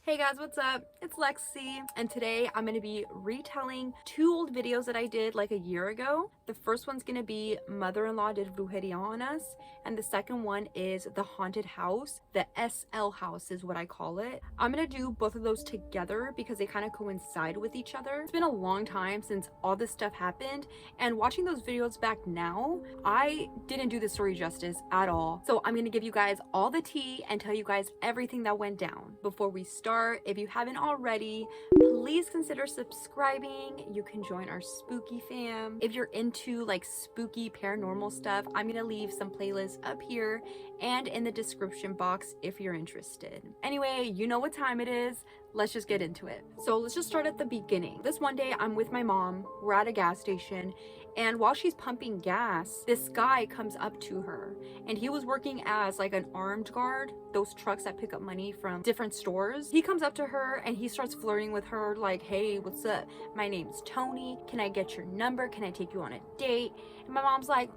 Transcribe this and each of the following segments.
Hey guys, what's up? It's Lexi, and today I'm going to be retelling two old videos that I did like a year ago. The first one's going to be Mother-in-Law Did Brujeria on Us, and the second one is The Haunted House. The SL House is what I call it. I'm going to do both of those together because they kind of coincide with each other. It's been a long time since all this stuff happened, and watching those videos back now, I didn't do the story justice at all. So I'm going to give you guys all the tea and tell you guys everything that went down. Before we start, if you haven't already, please consider subscribing. You can join our spooky fam. If you're into like spooky paranormal stuff, I'm gonna leave some playlists up here and in the description box if you're interested. Anyway, you know what time it is. Let's just get into it. So let's just start at the beginning. This one day I'm with my mom, we're at a gas station, and while she's pumping gas, this guy comes up to her, and he was working as like an armed guard, those trucks that pick up money from different stores. He comes up to her and he starts flirting with her like, hey, what's up? My name's Tony. Can I get your number? Can I take you on a date? And my mom's like,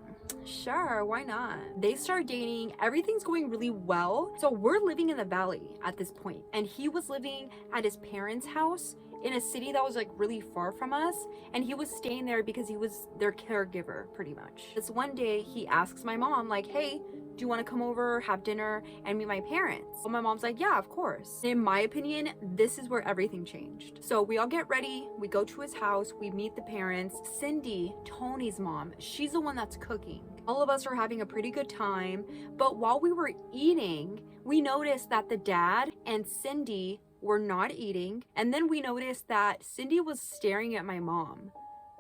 sure, why not? They start dating, everything's going really well. So we're living in the valley at this point, and he was living at his parents' house in a city that was like really far from us, and he was staying there because he was their caregiver pretty much. This one day he asks my mom like, hey, do you want to come over, have dinner, and meet my parents? So my mom's like, yeah, of course. In my opinion, this is where everything changed. So we all get ready, we go to his house, we meet the parents. Cindy, Tony's mom, she's the one that's cooking. All of us are having a pretty good time, but while we were eating, we noticed that the dad and Cindy were not eating, and then we noticed that Cindy was staring at my mom.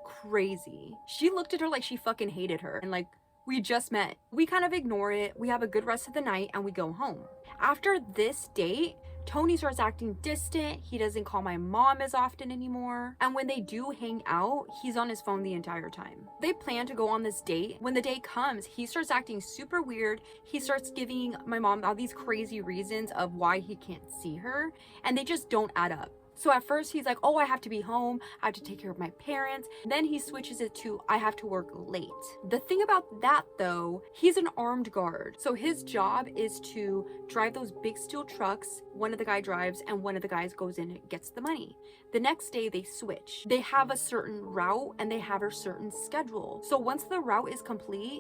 Crazy. She looked at her like she fucking hated her, and like, we just met. We kind of ignore it, we have a good rest of the night, and we go home. After this date, Tony starts acting distant. He doesn't call my mom as often anymore. And when they do hang out, he's on his phone the entire time. They plan to go on this date. When the day comes, he starts acting super weird. He starts giving my mom all these crazy reasons of why he can't see her, and they just don't add up. So at first he's like, oh, I have to be home, I have to take care of my parents. Then he switches it to, I have to work late. The thing about that though, he's an armed guard. So his job is to drive those big steel trucks. One of the guy drives and one of the guys goes in and gets the money. The next day they switch. They have a certain route and they have a certain schedule. So once the route is complete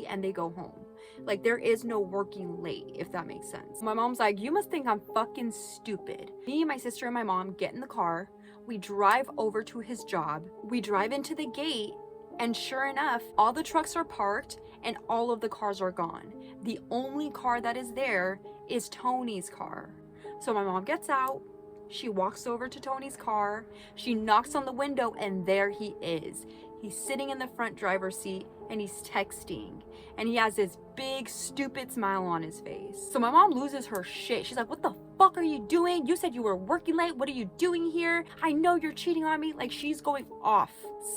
and they go home. Like, there is no working late, if that makes sense. My mom's like, you must think I'm fucking stupid. Me, my sister, and my mom get in the car. We drive over to his job. We drive into the gate, and sure enough, all the trucks are parked and all of the cars are gone. The only car that is there is Tony's car. So my mom gets out. She walks over to Tony's car. She knocks on the window, and there he is. He's sitting in the front driver's seat and he's texting, and he has this big stupid smile on his face. So my mom loses her shit. She's like, what the fuck are you doing? You said you were working late. What are you doing here? I know you're cheating on me. Like, she's going off.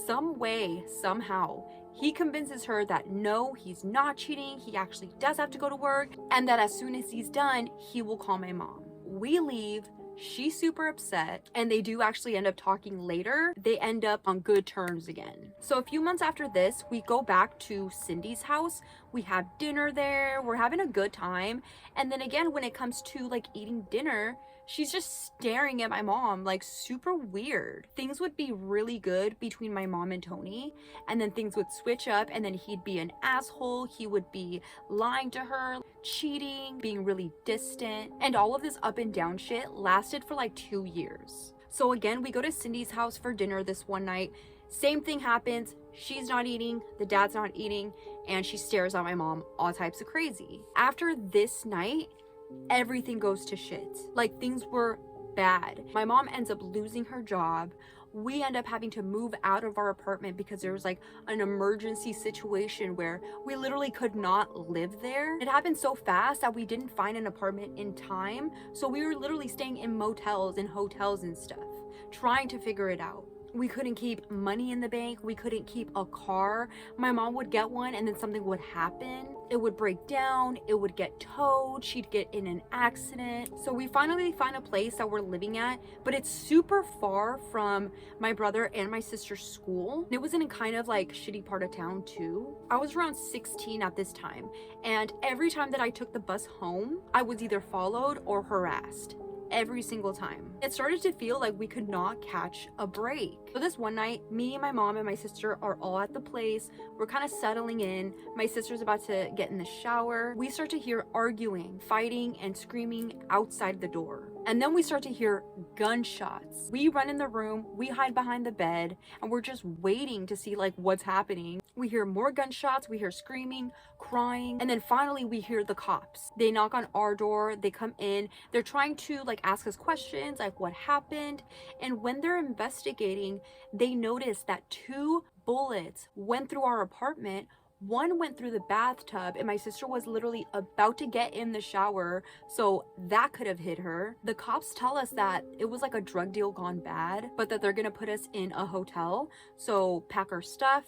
Some way, somehow, he convinces her that no, he's not cheating. He actually does have to go to work, and that as soon as he's done, he will call my mom. We leave. She's super upset, and they do actually end up talking later. They end up on good terms again. So a few months after this, we go back to Cindy's house. We have dinner there. We're having a good time. And then again, when it comes to like eating dinner, she's just staring at my mom like super weird. Things would be really good between my mom and Tony, and then things would switch up, and then he'd be an asshole. He would be lying to her, cheating, being really distant, and all of this up and down shit lasted for like 2 years. So again, we go to Cindy's house for dinner this one night. Same thing happens. She's not eating, the dad's not eating, and she stares at my mom all types of crazy. After this night, everything goes to shit. Like, things were bad. My mom ends up losing her job. We end up having to move out of our apartment because there was like an emergency situation where we literally could not live there. It happened so fast that we didn't find an apartment in time. So we were literally staying in motels and hotels and stuff, trying to figure it out. We couldn't keep money in the bank. We couldn't keep a car. My mom would get one and then something would happen. It would break down. It would get towed. She'd get in an accident. So we finally find a place that we're living at, but it's super far from my brother and my sister's school. It was in a kind of like shitty part of town too. I was around 16 at this time, and every time that I took the bus home, I was either followed or harassed. every single time. It started to feel like we could not catch a break. So this one night, me, my mom, and my sister are all at the place. We're kind of settling in. My sister's about to get in the shower. We start to hear arguing, fighting, and screaming outside the door. And then we start to hear gunshots. We run in the room, we hide behind the bed, and we're just waiting to see like what's happening. We hear more gunshots, we hear screaming, crying, and then finally we hear the cops. They knock on our door, they come in, they're trying to like ask us questions like what happened. And when they're investigating, they notice that 2 bullets went through our apartment. One went through the bathtub, and my sister was literally about to get in the shower, so that could have hit her. The cops tell us that it was like a drug deal gone bad, but that they're gonna put us in a hotel, so pack our stuff.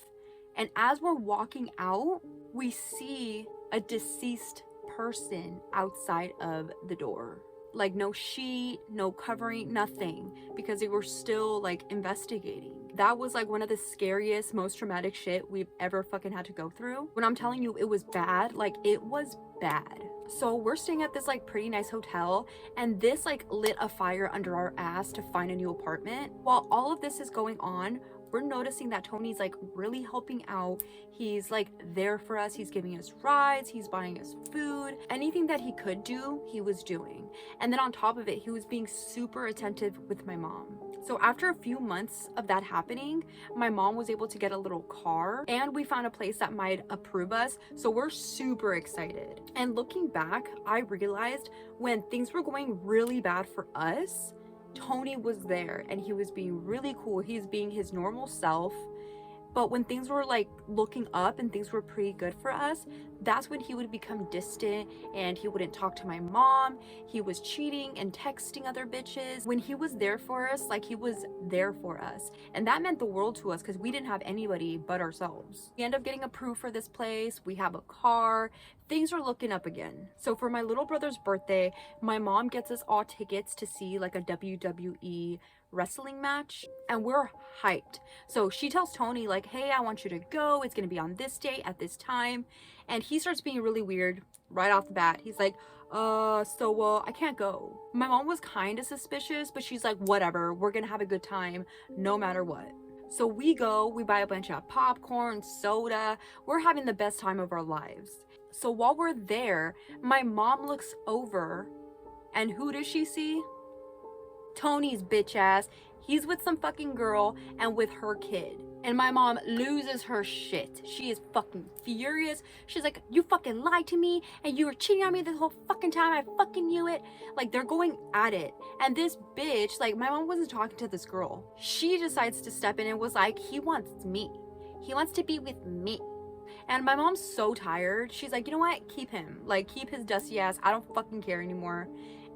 And as we're walking out, we see a deceased person outside of the door. Like no sheet, no covering, nothing, because they were still like investigating. That was like one of the scariest, most traumatic shit we've ever fucking had to go through. When I'm telling you it was bad, like it was bad. So we're staying at this like pretty nice hotel, and this like lit a fire under our ass to find a new apartment. While all of this is going on, we're noticing that Tony's like really helping out. He's like there for us. He's giving us rides. He's buying us food. Anything that he could do, he was doing. And then on top of it, he was being super attentive with my mom. So after a few months of that happening, my mom was able to get a little car, and we found a place that might approve us. So we're super excited. And looking back, I realized when things were going really bad for us, Tony was there and he was being really cool. He's being his normal self. But when things were like looking up and things were pretty good for us, that's when he would become distant and he wouldn't talk to my mom. He was cheating and texting other bitches. When he was there for us, like he was there for us. And that meant the world to us because we didn't have anybody but ourselves. We end up getting approved for this place. We have a car. Things are looking up again. So for my little brother's birthday, my mom gets us all tickets to see like a WWE wrestling match, and we're hyped. So she tells Tony like, hey, I want you to go. It's gonna be on this date at this time. And he starts being really weird right off the bat. He's like, I can't go. My mom was kind of suspicious, but she's like, whatever, we're gonna have a good time no matter what. So we go, we buy a bunch of popcorn, soda. We're having the best time of our lives. So while we're there, my mom looks over, and who does she see? Tony's bitch ass. He's with some fucking girl and with her kid. And my mom loses her shit. She is fucking furious. She's like, you fucking lied to me and you were cheating on me this whole fucking time. I fucking knew it. Like, they're going at it. And this bitch, like, my mom wasn't talking to this girl. She decides to step in and was like, he wants me. He wants to be with me. And my mom's so tired. She's like, you know what? Keep him. Like, keep his dusty ass. I don't fucking care anymore.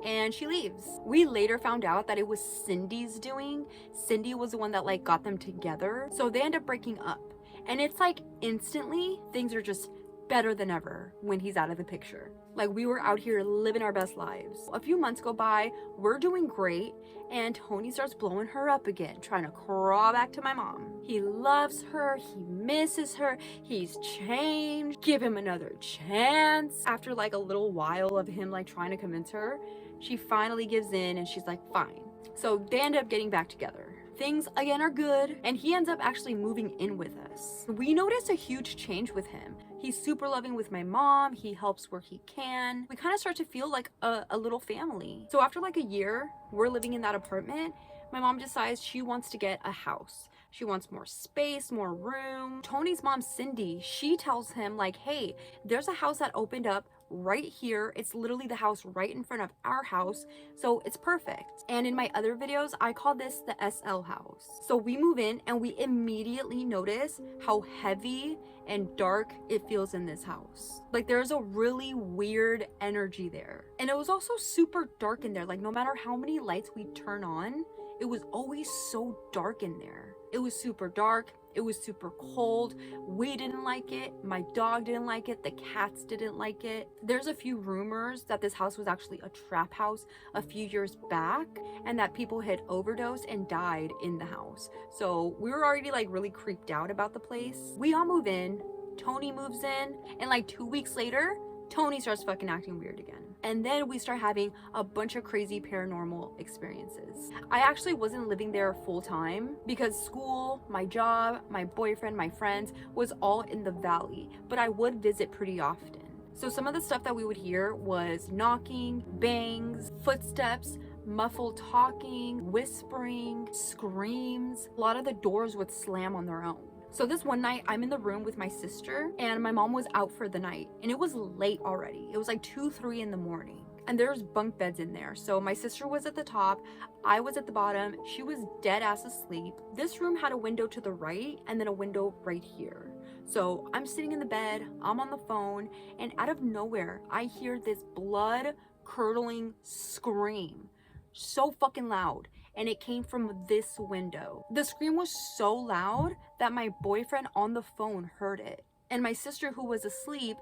And she leaves. We later found out that it was Cindy's doing. Cindy was the one that like got them together. So they end up breaking up. And it's like instantly things are just better than ever when he's out of the picture. Like, we were out here living our best lives. A few months go by, we're doing great, and Tony starts blowing her up again, trying to crawl back to my mom. He loves her, he misses her, he's changed, give him another chance. After like a little while of him like trying to convince her, she finally gives in and she's like, fine. So they end up getting back together. Things again are good, and he ends up actually moving in with us. We notice a huge change with him. He's super loving with my mom. He helps where he can. We kind of start to feel like a little family. So after like a year, we're living in that apartment. My mom decides she wants to get a house. She wants more space, more room. Tony's mom, Cindy, she tells him like, hey, there's a house that opened up right here. It's literally the house right in front of our house, so it's perfect. And in my other videos, I call this the SL house. So we move in and we immediately notice how heavy and dark it feels in this house. Like, there's a really weird energy there. And it was also super dark in there. Like, no matter how many lights we turn on, it was always so dark in there. It was super dark. It was super cold. We didn't like it. My dog didn't like it. The cats didn't like it. There's a few rumors that this house was actually a trap house a few years back, and that people had overdosed and died in the house. So we were already like really creeped out about the place. We all move in. Tony moves in, and like 2 weeks later, Tony starts fucking acting weird again. And then we start having a bunch of crazy paranormal experiences. I actually wasn't living there full time because school, my job, my boyfriend, my friends was all in the valley, but I would visit pretty often. So some of the stuff that we would hear was knocking, bangs, footsteps, muffled talking, whispering, screams. A lot of the doors would slam on their own. So this one night, I'm in the room with my sister and my mom was out for the night and it was late already. It was like 2, 3 in the morning and there's bunk beds in there. So my sister was at the top, I was at the bottom, she was dead ass asleep. This room had a window to the right and then a window right here. So I'm sitting in the bed, I'm on the phone, and out of nowhere, I hear this blood curdling scream. So fucking loud. And it came from this window. The scream was so loud that my boyfriend on the phone heard it. And my sister, who was asleep,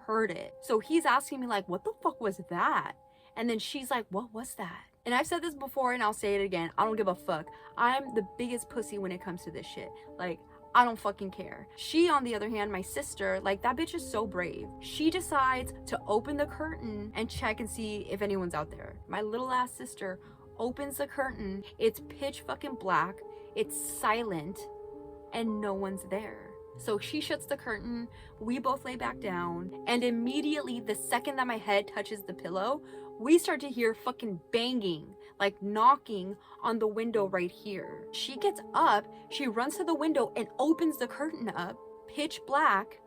heard it. So he's asking me like, what the fuck was that? And then she's like, what was that? And I've said this before and I'll say it again. I don't give a fuck. I'm the biggest pussy when it comes to this shit. Like, I don't fucking care. She, on the other hand, my sister, like that bitch is so brave. She decides to open the curtain and check and see if anyone's out there. My little ass sister opens the curtain, it's pitch fucking black, it's silent, and no one's there. So she shuts the curtain, we both lay back down, and immediately the second that my head touches the pillow, we start to hear fucking banging, like knocking on the window right here. She gets up, she runs to the window and opens the curtain up, pitch black,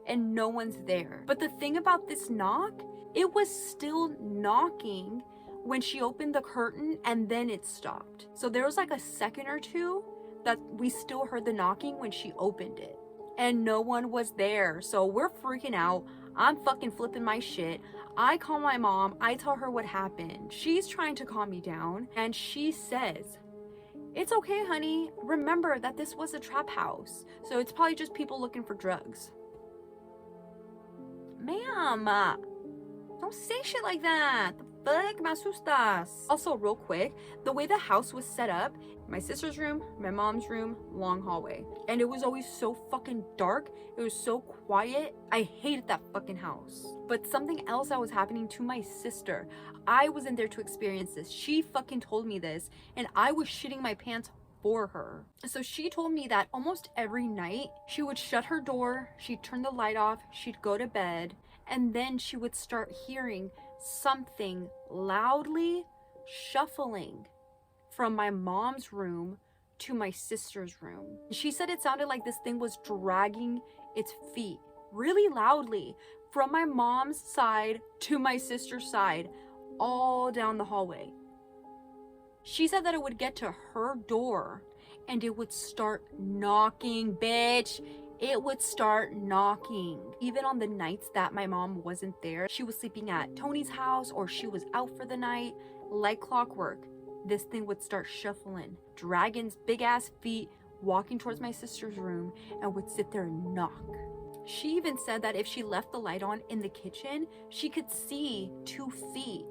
and no one's there. But the thing about this knock, it was still knocking when she opened the curtain and then it stopped. So there was like a second or two that we still heard the knocking when she opened it and no one was there. So we're freaking out. I'm fucking flipping my shit. I call my mom, I tell her what happened. She's trying to calm me down and she says, it's okay, honey. Remember that this was a trap house. So it's probably just people looking for drugs. Ma'am, don't say shit like that. The fuck, me asustas. Also, real quick, the way the house was set up, my sister's room, my mom's room, long hallway. And it was always so fucking dark. It was so quiet. I hated that fucking house. But something else that was happening to my sister. I wasn't there to experience this. She fucking told me this and I was shitting my pants for her. So she told me that almost every night she would shut her door, she'd turn the light off, she'd go to bed, and then she would start hearing something loudly shuffling from my mom's room to my sister's room. She said it sounded like this thing was dragging its feet really loudly from my mom's side to my sister's side, all down the hallway. She said that it would get to her door and it would start knocking, bitch. It would start knocking. Even on the nights that my mom wasn't there, she was sleeping at Tony's house or she was out for the night, like clockwork, this thing would start shuffling, dragging big ass feet, walking towards my sister's room and would sit there and knock. She even said that if she left the light on in the kitchen, she could see 2 feet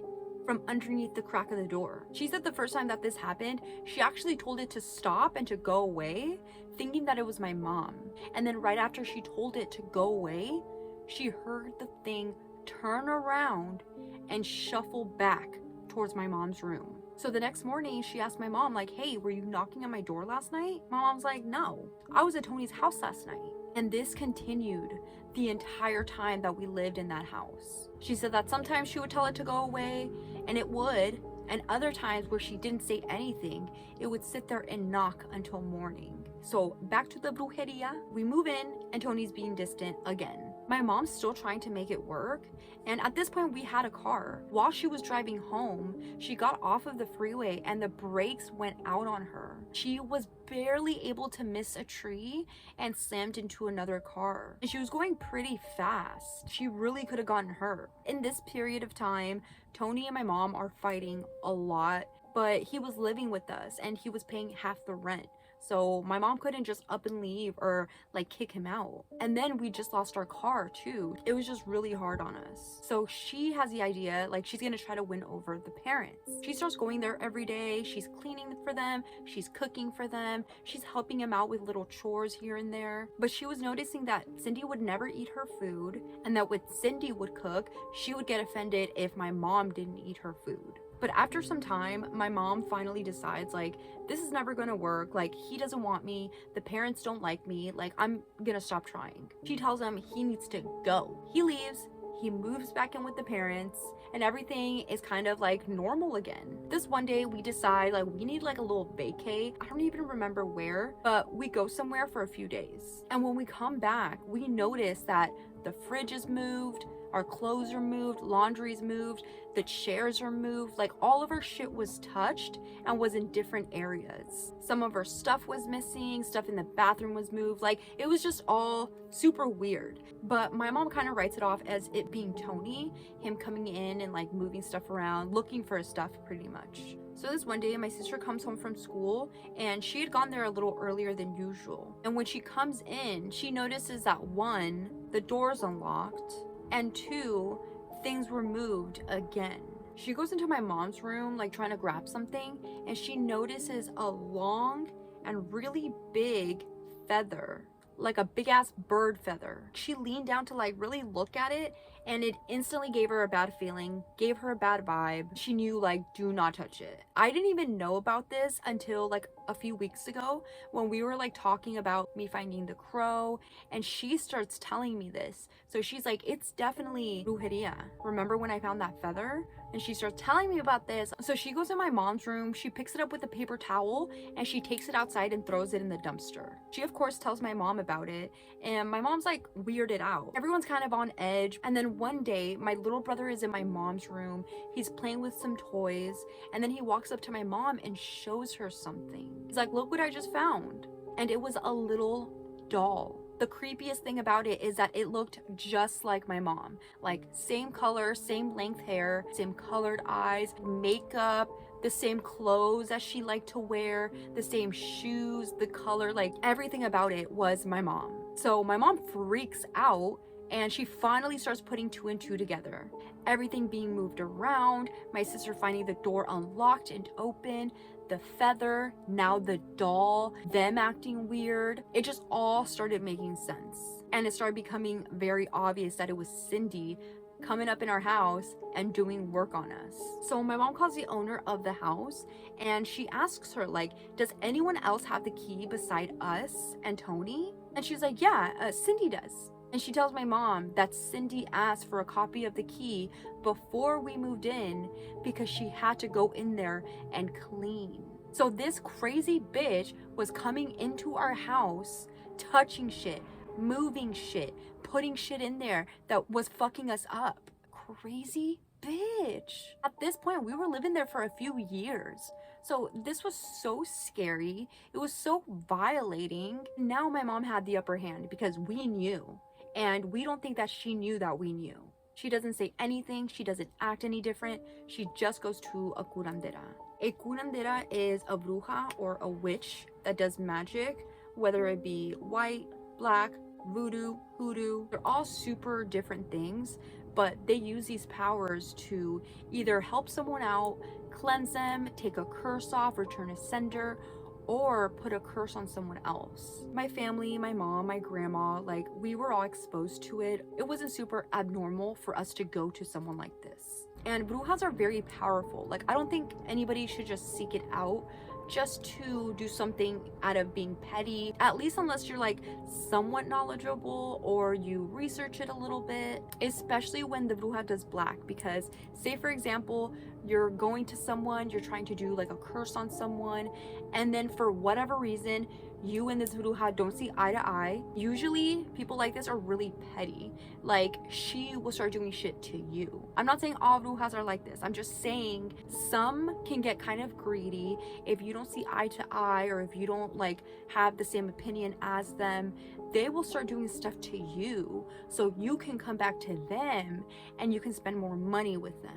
from underneath the crack of the door. She said the first time that this happened, she actually told it to stop and to go away, thinking that it was my mom. And then right after she told it to go away, she heard the thing turn around and shuffle back towards my mom's room. So the next morning, she asked my mom, like, hey, were you knocking on my door last night? My mom's like, no, I was at Tony's house last night. And this continued the entire time that we lived in that house. She said that sometimes she would tell it to go away, and it would, and other times where she didn't say anything, it would sit there and knock until morning. So back to the brujeria, we move in and Tony's being distant again. My mom's still trying to make it work, and at this point we had a car. While she was driving home, she got off of the freeway and the brakes went out on her. She was barely able to miss a tree and slammed into another car. And she was going pretty fast. She really could have gotten hurt. In this period of time, Tony and my mom are fighting a lot, but he was living with us and he was paying half the rent. So my mom couldn't just up and leave or like kick him out. And then we just lost our car too. It was just really hard on us. So she has the idea, like, she's gonna try to win over the parents. She starts going there every day. She's cleaning for them, she's cooking for them, she's helping him out with little chores here and there. But she was noticing that Cindy would never eat her food, and that when Cindy would cook, she would get offended if my mom didn't eat her food. But after some time, my mom finally decides, like, this is never gonna work. Like, he doesn't want me, the parents don't like me, like, I'm gonna stop trying. She tells him he needs to go. He leaves, he moves back in with the parents, and everything is kind of like normal again. This one day we decide, like, we need like a little vacay. I don't even remember where, but we go somewhere for a few days. And when we come back, we notice that the fridge is moved, our clothes are moved, laundry's moved, the chairs are moved. Like, all of our shit was touched and was in different areas. Some of our stuff was missing, stuff in the bathroom was moved. Like, it was just all super weird. But my mom kind of writes it off as it being Tony, him coming in and like moving stuff around, looking for his stuff pretty much. So this one day, my sister comes home from school, and she had gone there a little earlier than usual. And when she comes in, she notices that 1, the door's unlocked, and 2, things were moved again. She goes into my mom's room, like trying to grab something, and she notices a long and really big feather, like a big ass bird feather. She leaned down to like really look at it, and it instantly gave her a bad feeling, gave her a bad vibe. She knew, like, do not touch it. I didn't even know about this until like a few weeks ago when we were like talking about me finding the crow, and she starts telling me this. So she's like, it's definitely brujeria. Remember when I found that feather? And she starts telling me about this. So she goes in my mom's room, she picks it up with a paper towel, and she takes it outside and throws it in the dumpster. She of course tells my mom about it, and my mom's like weirded out. Everyone's kind of on edge. And then one day, my little brother is in my mom's room, he's playing with some toys, and then he walks up to my mom and shows her something. He's like, look what I just found. And it was a little doll. The creepiest thing about it is that it looked just like my mom. Like, same color, same length hair, same colored eyes, makeup, the same clothes that she liked to wear, the same shoes, the color, like everything about it was my mom. So my mom freaks out, and she finally starts putting 2 and 2 together. Everything being moved around, my sister finding the door unlocked and open, the feather, now the doll, them acting weird. It just all started making sense. And it started becoming very obvious that it was Cindy coming up in our house and doing work on us. So my mom calls the owner of the house, and she asks her, like, does anyone else have the key beside us and Tony? And she's like, yeah, Cindy does. And she tells my mom that Cindy asked for a copy of the key before we moved in because she had to go in there and clean. So this crazy bitch was coming into our house, touching shit, moving shit, putting shit in there that was fucking us up. Crazy bitch. At this point, we were living there for a few years. So this was so scary. It was so violating. Now my mom had the upper hand because we knew. And we don't think that she knew that we knew. She doesn't say anything. She doesn't act any different. She just goes to a curandera. A curandera is a bruja or a witch that does magic, whether it be white, black, voodoo, hoodoo. They're all super different things, but they use these powers to either help someone out, cleanse them, take a curse off, return a sender, or put a curse on someone else. My family, my mom, my grandma, like, we were all exposed to it. It wasn't super abnormal for us to go to someone like this. And brujas are very powerful. Like, I don't think anybody should just seek it out just to do something out of being petty, at least unless you're like somewhat knowledgeable or you research it a little bit, especially when the bruja does black. Because say for example, you're going to someone, you're trying to do like a curse on someone, and then for whatever reason you and this bruja don't see eye to eye. Usually people like this are really petty. Like, she will start doing shit to you. I'm not saying all brujas are like this. I'm just saying some can get kind of greedy. If you don't see eye to eye, or if you don't like have the same opinion as them, they will start doing stuff to you so you can come back to them and you can spend more money with them.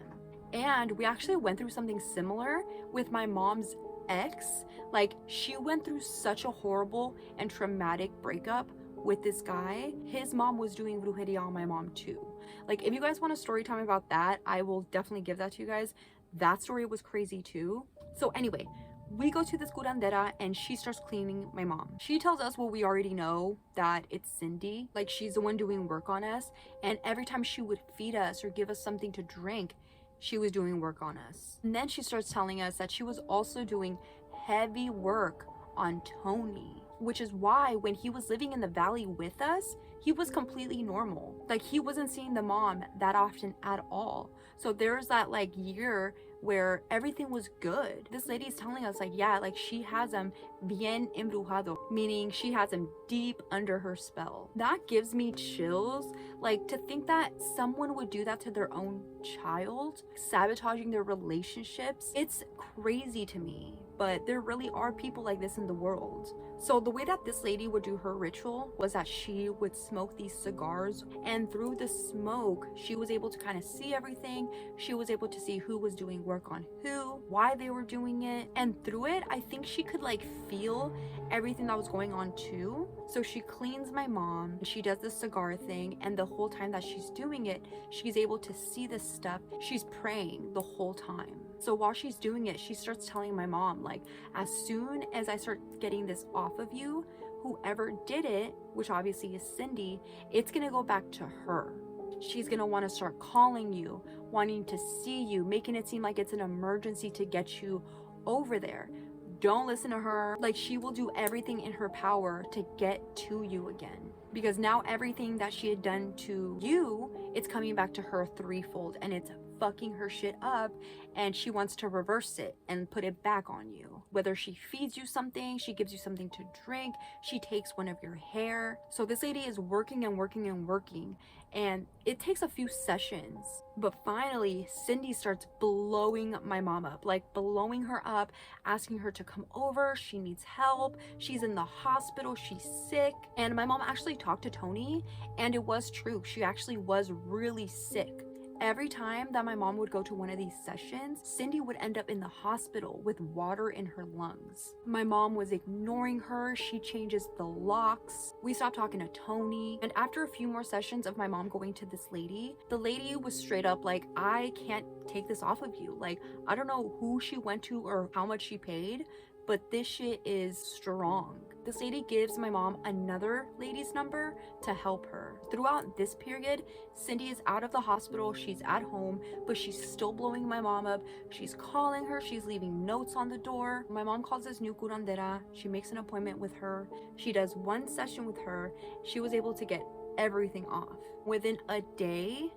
And we actually went through something similar with my mom's ex, like she went through such a horrible and traumatic breakup with this guy. His mom was doing brujeria on my mom too. Like if you guys want a story time about that, I will definitely give that to you guys. That story was crazy too. So anyway, we go to this curandera and she starts cleaning my mom. She tells us what we already know, that it's Cindy. Like she's the one doing work on us. And every time she would feed us or give us something to drink, she was doing work on us. And then she starts telling us that she was also doing heavy work on Tony, which is why when he was living in the valley with us, he was completely normal. Like he wasn't seeing the mom that often at all. So there's that like year where everything was good. This lady's telling us like, yeah, like she has him bien embrujado, meaning she has him deep under her spell. That gives me chills, like to think that someone would do that to their own child, sabotaging their relationships. It's crazy to me, but there really are people like this in the world. So the way that this lady would do her ritual was that she would smoke these cigars, and through the smoke she was able to kind of see everything. She was able to see who was doing work on who, why they were doing it, and through it I think she could like feel everything that was going on too. So she cleans my mom, she does the cigar thing, and the whole time that she's doing it, she's able to see this stuff. She's praying the whole time. So while she's doing it, she starts telling my mom, like, as soon as I start getting this off of you, whoever did it, which obviously is Cindy, it's gonna go back to her. She's gonna want to start calling you, wanting to see you, making it seem like it's an emergency to get you over there. Don't listen to her. Like she will do everything in her power to get to you again, because now everything that she had done to you, it's coming back to her threefold, and it's fucking her shit up, and she wants to reverse it and put it back on you. Whether she feeds you something, she gives you something to drink, she takes one of your hair. So this lady is working and working and working, and it takes a few sessions. But finally Cindy starts blowing my mom up, like blowing her up, asking her to come over. She needs help, she's in the hospital, she's sick. And my mom actually talked to Tony, and it was true, she actually was really sick. Every time that my mom would go to one of these sessions, Cindy would end up in the hospital with water in her lungs. My mom was ignoring her. She changes the locks. We stopped talking to Tony. And after a few more sessions of my mom going to this lady, the lady was straight up like, I can't take this off of you. Like, I don't know who she went to or how much she paid, but this shit is strong. This lady gives my mom another lady's number to help her. Throughout this period, Cindy is out of the hospital, she's at home, but she's still blowing my mom up. She's calling her, she's leaving notes on the door. My mom calls this new curandera. She makes an appointment with her. She does one session with her. She was able to get everything off. Within a day,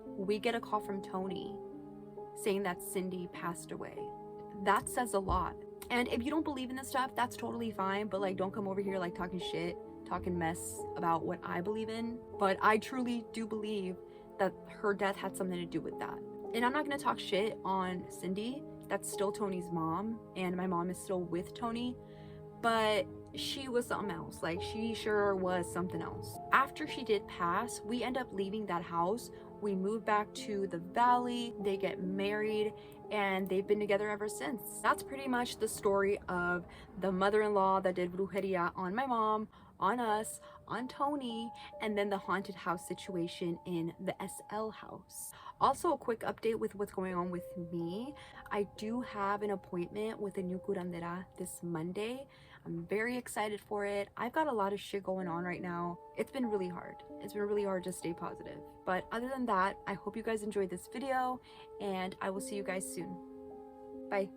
we get a call from Tony saying that Cindy passed away. That says a lot. And if you don't believe in this stuff, that's totally fine, but like don't come over here like talking shit, talking mess about what I believe in. But I truly do believe that her death had something to do with that. And I'm not gonna talk shit on Cindy. That's still Tony's mom, and my mom is still with Tony, but she was something else. Like she sure was something else. After she did pass, we end up leaving that house. We moved back to the valley, they get married, and they've been together ever since. That's pretty much the story of the mother-in-law that did brujeria on my mom, on us, on Tony, and then the haunted house situation in the SL house. Also, a quick update with what's going on with me. I do have an appointment with a new curandera this Monday. I'm very excited for it. I've got a lot of shit going on right now. It's been really hard. It's been really hard to stay positive. But other than that, I hope you guys enjoyed this video, and I will see you guys soon. Bye.